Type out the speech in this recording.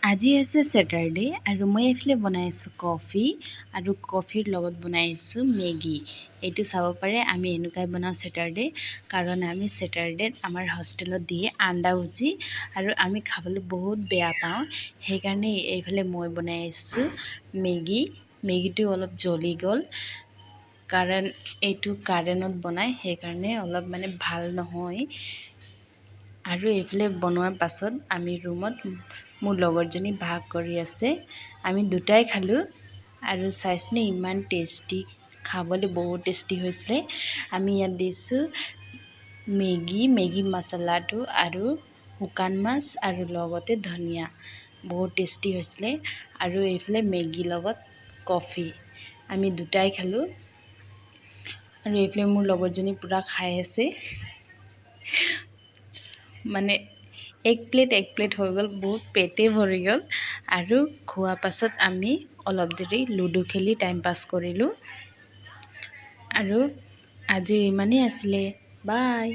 আজি আছে স্যাটাৰডে আৰু মই এইফালে বনাই আছোঁ কফি আৰু কফিৰ লগত বনাই আছোঁ মেগী। এইটো চাব পাৰে আমি এনেকুৱাই বনাওঁ স্যাটাৰডে, কাৰণ আমি স্যাটাৰডেত আমাৰ হোষ্টেলত দিয়ে আণ্ডা ভুজি আৰু আমি খাবলৈ বহুত বেয়া পাওঁ। সেইকাৰণে এইফালে মই বনাই আছোঁ মেগীটো অলপ জ্বলি গ'ল, কাৰণ এইটো কাৰেণ্টত বনাই, সেইকাৰণে অলপ ভাল নহয়। আৰু এইফালে বনোৱাৰ পাছত আমি ৰুমত মোৰ লগৰজনী ভাগ কৰি আছে, আমি দুটাই খালোঁ আৰু চাইছিলে ইমান টেষ্টি, খাবলৈ বহুত টেষ্টি হৈছিলে। আমি ইয়াত দিছোঁ মেগী মছলাটো আৰু শুকান মাছ আৰু লগতে ধনিয়া, বহুত টেষ্টি হৈছিলে। আৰু এইফালে মেগীৰ লগত কফি আমি দুটাই খালোঁ আৰু এইফালে মোৰ লগৰজনী পূৰা খাই আছে, এক প্লেট হৈ গ'ল, বহুত পেটে ভৰি গ'ল। আৰু খোৱাৰ পাছত আমি অলপ দেৰি লুডু খেলি টাইম পাছ কৰিলোঁ। আৰু আজি ইমানেই আছিলে, বাই।